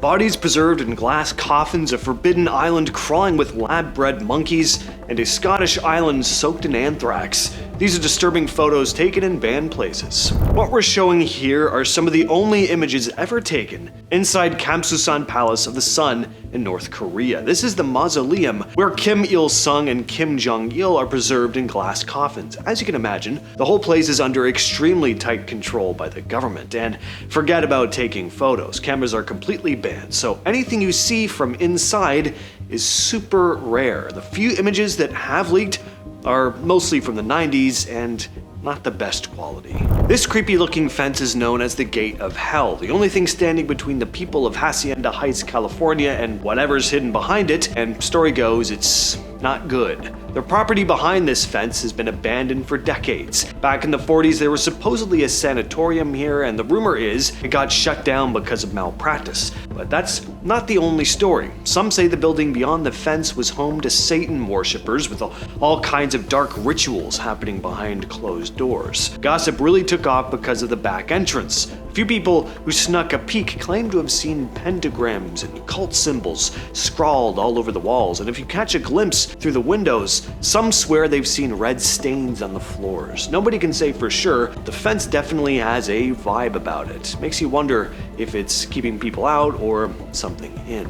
Bodies preserved in glass coffins, a forbidden island crawling with lab-bred monkeys, and a Scottish island soaked in anthrax. These are disturbing photos taken in banned places. What we're showing here are some of the only images ever taken inside Kumsusan Palace of the Sun in North Korea. This is the mausoleum where Kim Il-sung and Kim Jong-il are preserved in glass coffins. As you can imagine, the whole place is under extremely tight control by the government, and forget about taking photos. Cameras are completely banned, so anything you see from inside is super rare. The few images that have leaked are mostly from the 90s and not the best quality. This creepy looking fence is known as the Gate of Hell, the only thing standing between the people of Hacienda Heights, California and whatever's hidden behind it, and story goes it's not good. The property behind this fence has been abandoned for decades. Back in the 40s there was supposedly a sanatorium here, and the rumor is it got shut down because of malpractice. But that's not the only story. Some say the building beyond the fence was home to Satan worshippers, with all kinds of dark rituals happening behind closed doors. Gossip really took off because of the back entrance. A few people who snuck a peek claim to have seen pentagrams and cult symbols scrawled all over the walls, and if you catch a glimpse through the windows, some swear they've seen red stains on the floors. Nobody can say for sure. The fence definitely has a vibe about it. Makes you wonder if it's keeping people out or something in.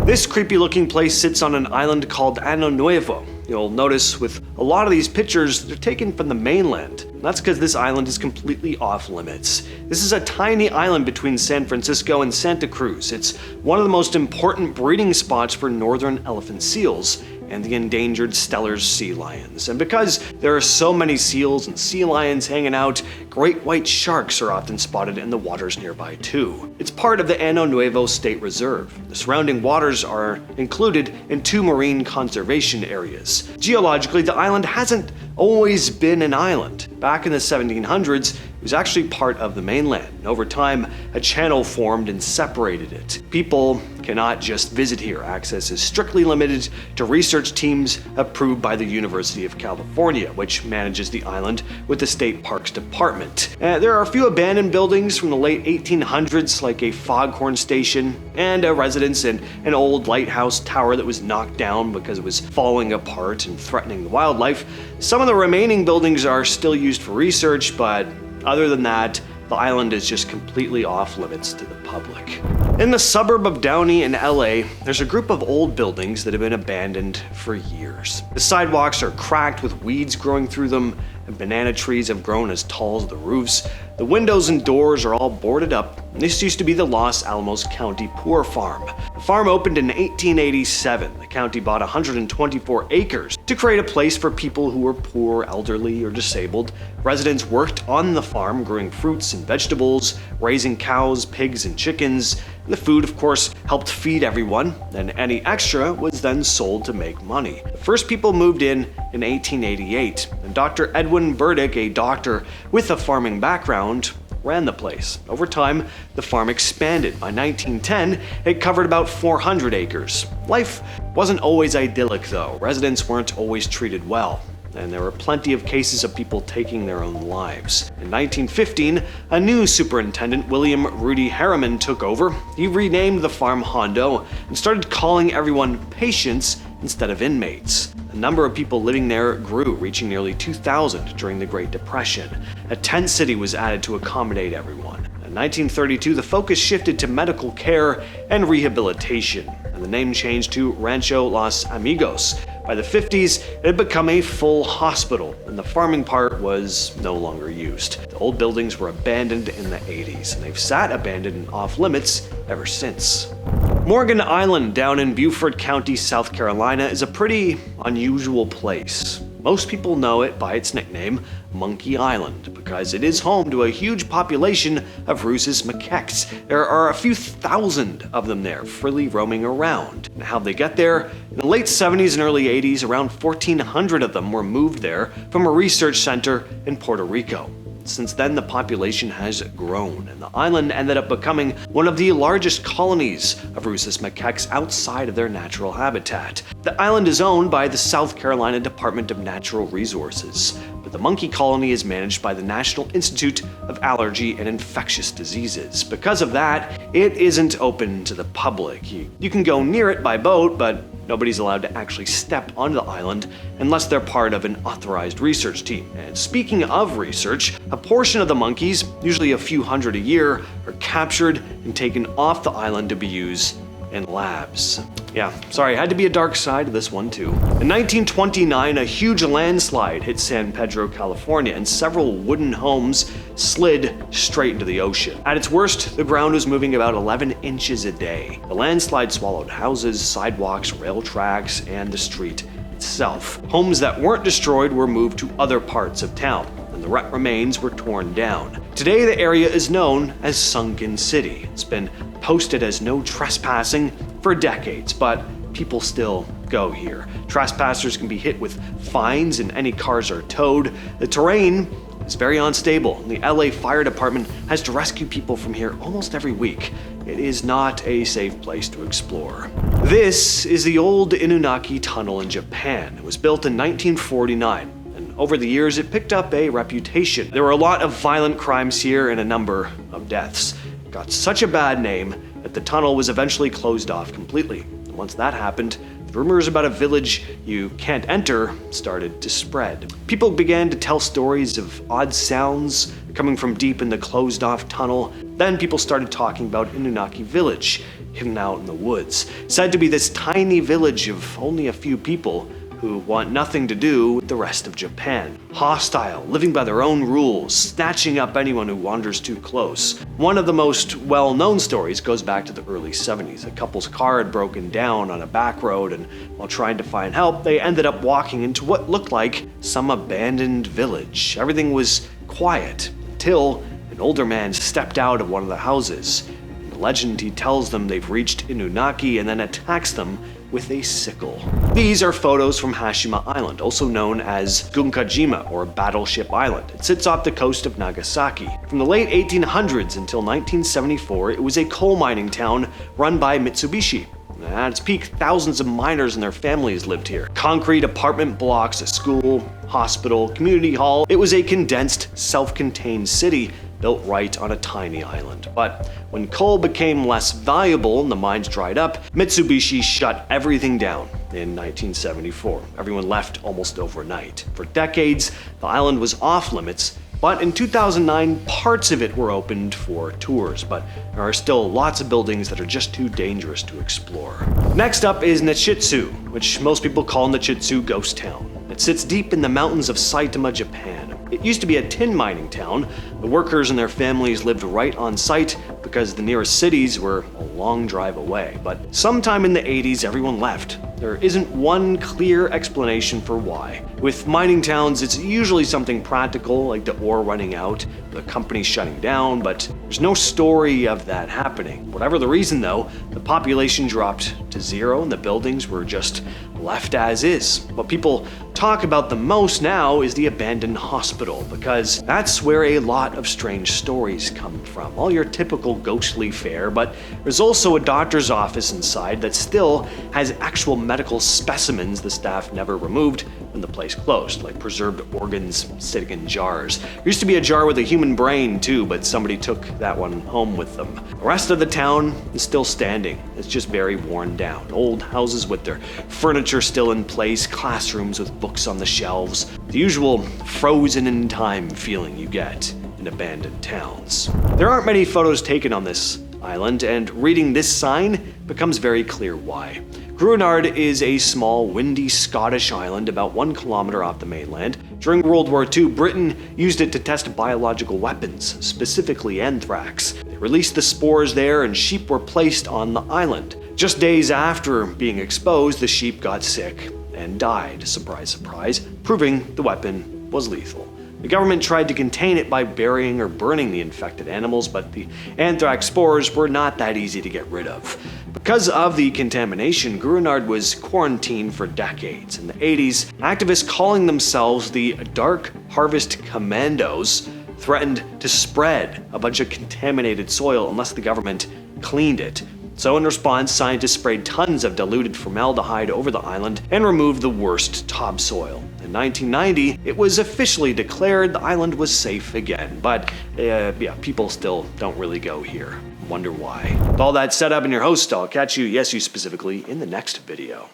This creepy looking place sits on an island called Año Nuevo. You'll notice with a lot of these pictures, they're taken from the mainland. That's because this island is completely off limits. This is a tiny island between San Francisco and Santa Cruz. It's one of the most important breeding spots for northern elephant seals and the endangered Steller's sea lions. And because there are so many seals and sea lions hanging out, great white sharks are often spotted in the waters nearby too. It's part of the Año Nuevo State Reserve. The surrounding waters are included in 2 marine conservation areas. Geologically, the island hasn't always been an island. Back in the 1700s, it was actually part of the mainland, and over time, a channel formed and separated it. People cannot just visit here. Access is strictly limited to research teams approved by the University of California, which manages the island with the State Parks Department. There are a few abandoned buildings from the late 1800s, like a foghorn station and a residence and an old lighthouse tower that was knocked down because it was falling apart and threatening the wildlife. Some of the remaining buildings are still used for research, but other than that, the island is just completely off limits to the public. In the suburb of Downey in LA, there's a group of old buildings that have been abandoned for years. The sidewalks are cracked with weeds growing through them, and banana trees have grown as tall as the roofs. The windows and doors are all boarded up. This used to be the Los Alamos County Poor Farm. The farm opened in 1887. The county bought 124 acres to create a place for people who were poor, elderly, or disabled. Residents worked on the farm, growing fruits and vegetables, raising cows, pigs, and chickens. The food, of course, helped feed everyone, and any extra was then sold to make money. The first people moved in 1888, and Dr. Edwin Burdick, a doctor with a farming background, ran the place. Over time, the farm expanded. By 1910, it covered about 400 acres. Life wasn't always idyllic, though. Residents weren't always treated well, and there were plenty of cases of people taking their own lives. In 1915, a new superintendent, William Rudy Harriman, took over. He renamed the farm Hondo and started calling everyone patients instead of inmates. The number of people living there grew, reaching nearly 2,000 during the Great Depression. A tent city was added to accommodate everyone. In 1932, the focus shifted to medical care and rehabilitation, and the name changed to Rancho Los Amigos. By the 50s, it had become a full hospital, and the farming part was no longer used. The old buildings were abandoned in the 80s, and they've sat abandoned and off limits ever since. Morgan Island down in Beaufort County, South Carolina is a pretty unusual place. Most people know it by its nickname, Monkey Island, because it is home to a huge population of rhesus macaques. There are a few thousand of them there, freely roaming around. And how they get there? In the late 70s and early 80s, around 1,400 of them were moved there from a research center in Puerto Rico. Since then, the population has grown, and the island ended up becoming one of the largest colonies of rhesus macaques outside of their natural habitat. The island is owned by the South Carolina Department of Natural Resources, but but the monkey colony is managed by the National Institute of Allergy and Infectious Diseases. Because of that, it isn't open to the public. You can go near it by boat, but nobody's allowed to actually step onto the island unless they're part of an authorized research team. And speaking of research, a portion of the monkeys, usually a few hundred a year, are captured and taken off the island to be used in labs. Yeah, sorry, had to be a dark side to this one too. In 1929, a huge landslide hit San Pedro, California, and several wooden homes slid straight into the ocean. At its worst, the ground was moving about 11 inches a day. The landslide swallowed houses, sidewalks, rail tracks, and the street itself. Homes that weren't destroyed were moved to other parts of town, and the remains were torn down. Today, the area is known as Sunken City. It's been posted as no trespassing for decades, but people still go here. Trespassers can be hit with fines and any cars are towed. The terrain is very unstable. The LA Fire Department has to rescue people from here almost every week. It is not a safe place to explore. This is the old Inunaki Tunnel in Japan. It was built in 1949. Over the years, it picked up a reputation. There were a lot of violent crimes here and a number of deaths. It got such a bad name that the tunnel was eventually closed off completely. And once that happened, the rumors about a village you can't enter started to spread. People began to tell stories of odd sounds coming from deep in the closed-off tunnel. Then people started talking about Inunaki Village, hidden out in the woods. Said to be this tiny village of only a few people who want nothing to do with the rest of Japan. Hostile, living by their own rules, snatching up anyone who wanders too close. One of the most well-known stories goes back to the early 70s. A couple's car had broken down on a back road, and while trying to find help, they ended up walking into what looked like some abandoned village. Everything was quiet until an older man stepped out of one of the houses. In the legend, he tells them they've reached Inunaki and then attacks them with a sickle. These are photos from Hashima Island, also known as Gunkajima or Battleship Island. It sits off the coast of Nagasaki. From the late 1800s until 1974, it was a coal mining town run by Mitsubishi. At its peak, thousands of miners and their families lived here. Concrete apartment blocks, a school, hospital, community hall. It was a condensed, self-contained city built right on a tiny island. But when coal became less valuable and the mines dried up, Mitsubishi shut everything down in 1974. Everyone left almost overnight. For decades, the island was off limits, but in 2009, parts of it were opened for tours, but there are still lots of buildings that are just too dangerous to explore. Next up is Nichitsu, which most people call Nichitsu Ghost Town. It sits deep in the mountains of Saitama, Japan. It used to be a tin mining town. The workers and their families lived right on site because the nearest cities were a long drive away. But sometime in the 80s, everyone left. There isn't one clear explanation for why. With mining towns, it's usually something practical, like the ore running out, the company shutting down, but there's no story of that happening. Whatever the reason though, the population dropped to zero and the buildings were just left as is. What people talk about the most now is the abandoned hospital, because that's where a lot of strange stories come from. All your typical ghostly fare, but there's also a doctor's office inside that still has actual medical specimens the staff never removed when the place closed, like preserved organs sitting in jars. There used to be a jar with a human brain too, but somebody took that one home with them. The rest of the town is still standing. It's just very worn down. Old houses with their furniture still in place, classrooms with books on the shelves. The usual frozen in time feeling you get in abandoned towns. There aren't many photos taken on this island, and reading this sign becomes very clear why. Gruinard is a small, windy Scottish island about 1 kilometer off the mainland. During World War II, Britain used it to test biological weapons, specifically anthrax. They released the spores there and sheep were placed on the island. Just days after being exposed, the sheep got sick and died, surprise, surprise, proving the weapon was lethal. The government tried to contain it by burying or burning the infected animals, but the anthrax spores were not that easy to get rid of. Because of the contamination, Gruinard was quarantined for decades. In the 80s, activists calling themselves the Dark Harvest Commandos threatened to spread a bunch of contaminated soil unless the government cleaned it. So in response, scientists sprayed tons of diluted formaldehyde over the island and removed the worst topsoil. In 1990, it was officially declared the island was safe again, but yeah, people still don't really go here. Wonder why. With all that set up in your host, I'll catch you, yes you specifically, in the next video.